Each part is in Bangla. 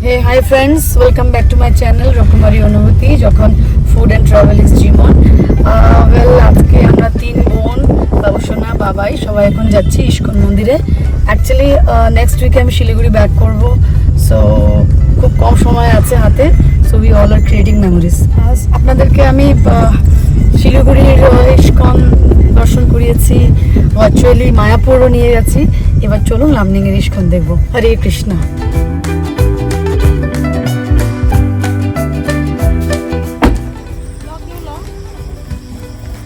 Hey, hi friends, welcome back to my channel Rokumari Anubhuti যখন ফুড এন্ড ট্রাভেল ইজ জীবন। আজকে আমরা তিন বোন বাবুসোনা বাবাই সবাই এখন যাচ্ছি ইস্কন মন্দিরে। অ্যাকচুয়ালি নেক্সট উইকে আমি শিলিগুড়ি ব্যাক করব, সো খুব কম সময় আছে হাতে, so we all R creating memories. আপনাদেরকে আমি শিলিগুড়ির ইস্কন দর্শন করিয়েছি, ভার্চুয়ালি মায়াপুরও নিয়ে গেছি। এবার চলুন লামনিংয়ের ইস্কন দেখবো। হরে কৃষ্ণ।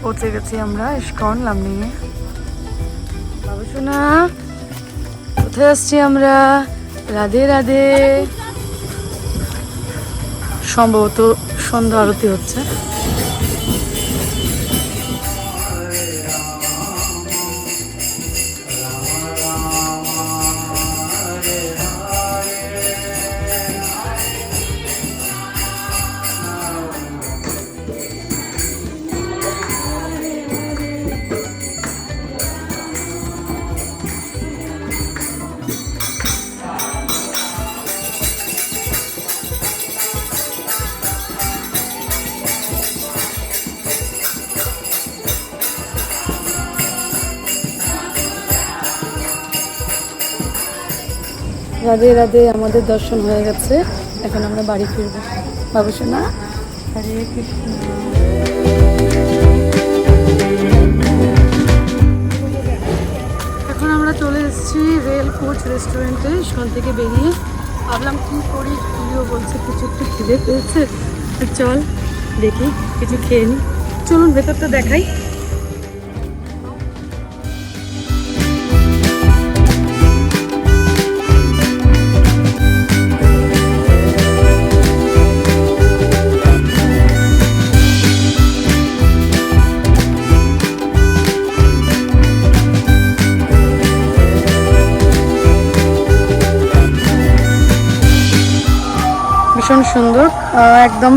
পৌঁছে গেছি আমরা ইস্কন লামনিংয়ে। বাবুসোনা, কোথায় আসছি আমরা? রাধে রাধে। সম্ভবত সন্ধ্যা আরতি হচ্ছে। রাধে রাধে, আমাদের দর্শন হয়ে গেছে, এখন আমরা বাড়ি ফিরবো। বাবুসোনা, হরে কৃষ্ণ। এখন আমরা চলে এসেছি রেল কোচ রেস্টুরেন্টে। ইস্কন থেকে বেরিয়ে ভাবলাম কি করি, তুইও বলছে কিছু একটু খিদে পেয়েছে, চল দেখি কিছু খেয়ে নি। চলুন ভেতরটা দেখাই। ভীষণ সুন্দর, একদম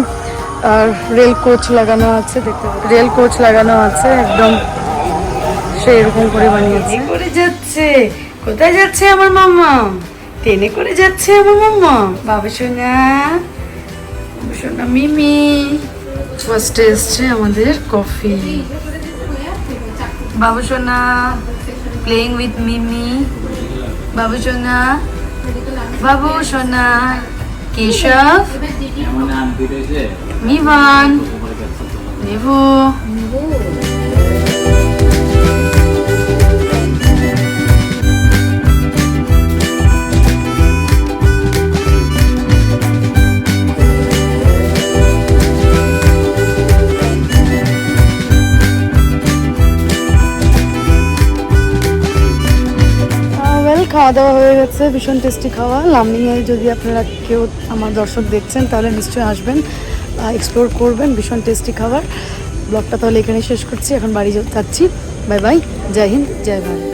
রেল কোচ লাগানো আছে, দেখতে রেল কোচ লাগানো আছে, একদম সেই রকম করে বানিয়েছে। করে যাচ্ছে, কোথায় যাচ্ছে আমার মাম্মা? ট্রেনে করে যাচ্ছে আমার মাম্মা। বাবুসোনা, বাবুসোনা মিমি। ফার্স্টে এসছে আমাদের কফি। বাবুসোনা প্লেইং উইথ মিমি। বাবুসোনা, বাবুসোনা, কেশব, মিভান, নেভু। খাওয়া দাওয়া হয়ে গেছে, ভীষণ টেস্টি খাওয়া। লামনিংয়ে যদি আপনারা কেউ আমার দর্শক দেখছেন তাহলে নিশ্চয়ই আসবেন, এক্সপ্লোর করবেন, ভীষণ টেস্টি খাবার। ব্লগটা তাহলে এখানে শেষ করছি, এখন বাড়ি যাচ্ছি। বাই বাই, জয় হিন্দ, জয় ভারত।